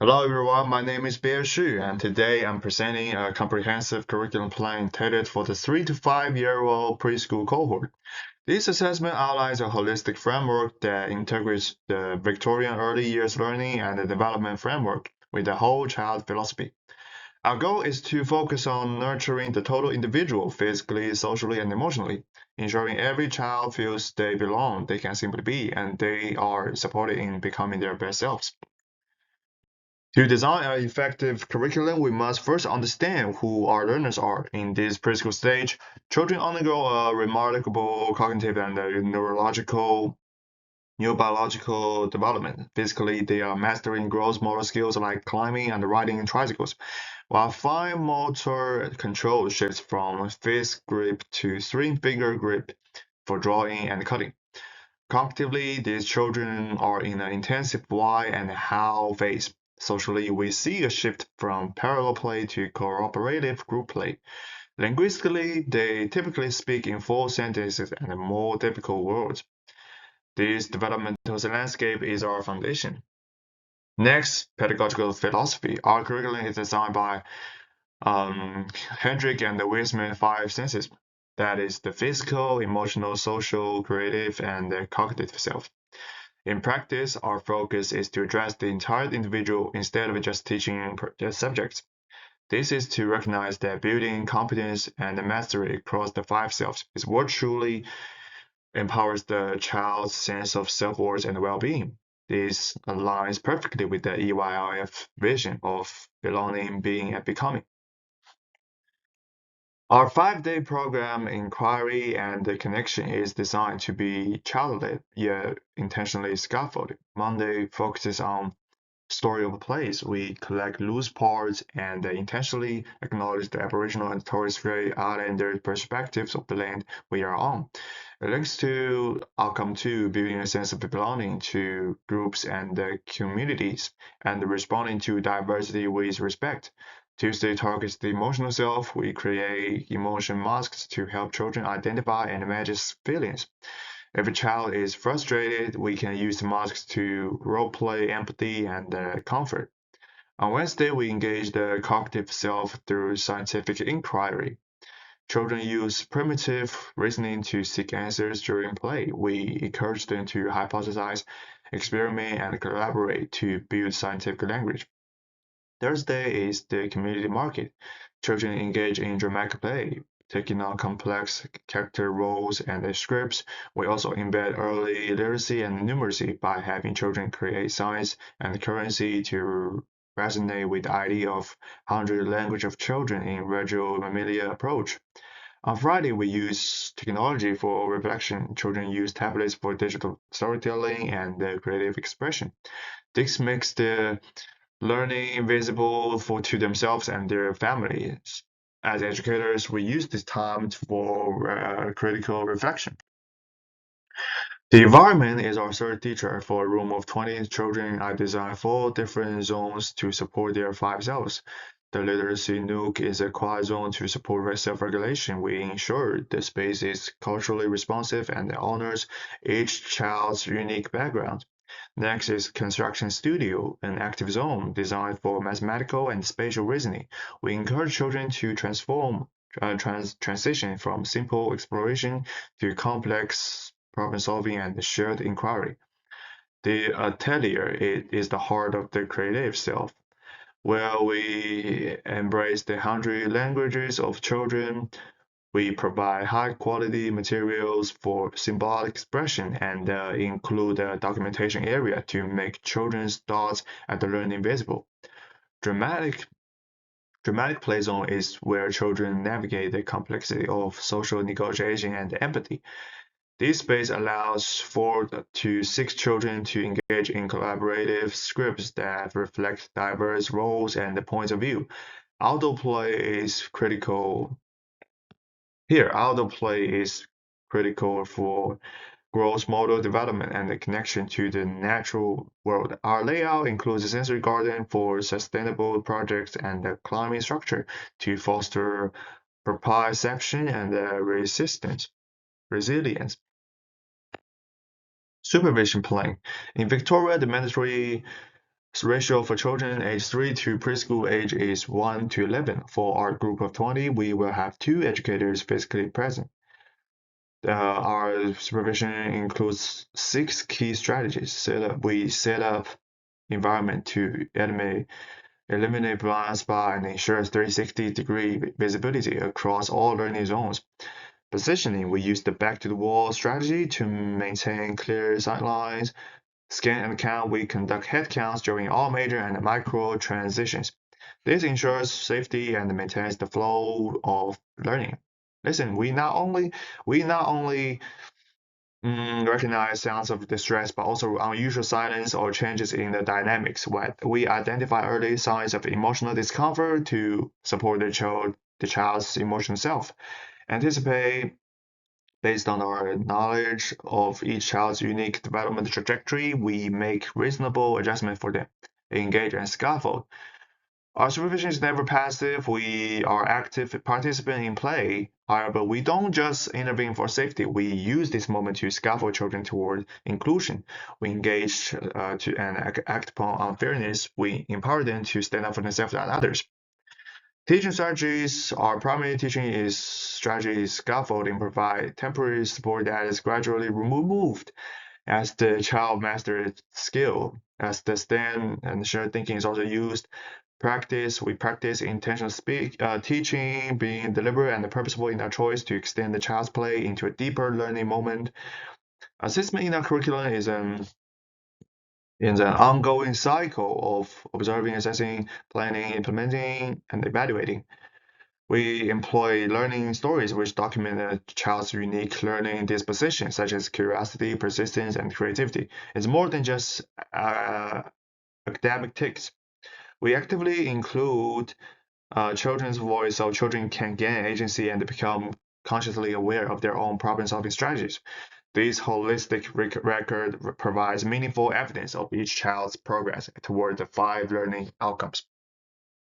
Hello everyone, my name is Bear Xu, and today I'm presenting a comprehensive curriculum plan tailored for the 3 to 5-year-old preschool cohort. This assessment outlines a holistic framework that integrates the Victorian early years learning and the development framework with the whole child philosophy. Our goal is to focus on nurturing the total individual physically, socially, and emotionally, ensuring every child feels they belong, they can simply be, and they are supported in becoming their best selves. To design an effective curriculum, we must first understand who our learners are. In this preschool stage, children undergo a remarkable cognitive and neurobiological development. Physically, they are mastering gross motor skills like climbing and riding tricycles, while fine motor control shifts from fist grip to three-finger grip for drawing and cutting. Cognitively, these children are in an intensive why and how phase. Socially, we see a shift from parallel play to cooperative group play. Linguistically, they typically speak in full sentences and more difficult words. This developmental landscape is our foundation. Next, pedagogical philosophy. Our curriculum is designed by Hendrick and the Wiseman five senses. That is the physical, emotional, social, creative, and the cognitive self. In practice, our focus is to address the entire individual instead of just teaching the subjects. This is to recognize that building competence and mastery across the five selves is what truly empowers the child's sense of self-worth and well-being. This aligns perfectly with the EYIF vision of belonging, being, and becoming. Our 5-day program, Inquiry and the Connection, is designed to be child-led, yet intentionally scaffolded. Monday focuses on story of a place. We collect loose parts and intentionally acknowledge the Aboriginal and Torres Strait Islander perspectives of the land we are on. It links to outcome two, building a sense of belonging to groups and communities, and responding to diversity with respect. Tuesday targets the emotional self. We create emotion masks to help children identify and manage feelings. If a child is frustrated, we can use the masks to role-play empathy and comfort. On Wednesday, we engage the cognitive self through scientific inquiry. Children use primitive reasoning to seek answers during play. We encourage them to hypothesize, experiment, and collaborate to build scientific language. Thursday is the community market. Children engage in dramatic play, taking on complex character roles and scripts. We also embed early literacy and numeracy by having children create science and currency to resonate with the idea of 100 language of children in regional mammalia approach. On Friday, we use technology for reflection. Children use tablets for digital storytelling and creative expression. This makes the learning invisible to themselves and their families. As educators, we use this time for critical reflection. The environment is our third teacher. For a room of 20 children, I designed 4 different zones to support their 5 selves. The literacy nook is a quiet zone to support self-regulation. We ensure the space is culturally responsive and honors each child's unique background. Next is Construction Studio, an active zone designed for mathematical and spatial reasoning. We encourage children to transition from simple exploration to complex problem solving and shared inquiry. The atelier is the heart of the creative self, where we embrace the 100 languages of children. We provide high-quality materials for symbolic expression and include a documentation area to make children's thoughts and learning visible. Dramatic Dramatic play zone is where children navigate the complexity of social negotiation and empathy. This space allows 4 to 6 children to engage in collaborative scripts that reflect diverse roles and points of view. Outdoor play is critical Here, outdoor play is critical for gross motor development and the connection to the natural world. Our layout includes a sensory garden for sustainable projects and a climbing structure to foster proprioception and resilience. Supervision playing. In Victoria, the mandatory Ratio for children age 3 to preschool age is 1 to 11. For our group of 20, we will have 2 educators physically present. Our supervision includes 6 key strategies. We set up environment to eliminate blind spot and ensure 360-degree visibility across all learning zones. Positioning, we use the back-to-the-wall strategy to maintain clear sightlines. Scan and count, we conduct head counts during all major and micro transitions. This ensures safety and maintains the flow of learning. Listen, we not only recognize sounds of distress, but also unusual silence or changes in the dynamics. We identify early signs of emotional discomfort to support the child's emotional self. Anticipate based on our knowledge of each child's unique development trajectory, we make reasonable adjustments for them. Engage and scaffold. Our supervision is never passive. We are active participant in play. However, we don't just intervene for safety. We use this moment to scaffold children toward inclusion. We engage and act upon unfairness. We empower them to stand up for themselves and others. Teaching strategies, our primary teaching is strategy scaffolding, provide temporary support that is gradually removed as the child masters skill. As the stand and shared thinking is also used, we practice intentional teaching, being deliberate and purposeful in our choice to extend the child's play into a deeper learning moment. Assessment in our curriculum is an ongoing cycle of observing, assessing, planning, implementing, and evaluating. We employ learning stories which document a child's unique learning disposition, such as curiosity, persistence, and creativity. It's more than just academic tics. We actively include children's voice so children can gain agency and become consciously aware of their own problem-solving strategies. This holistic record provides meaningful evidence of each child's progress toward the 5 learning outcomes.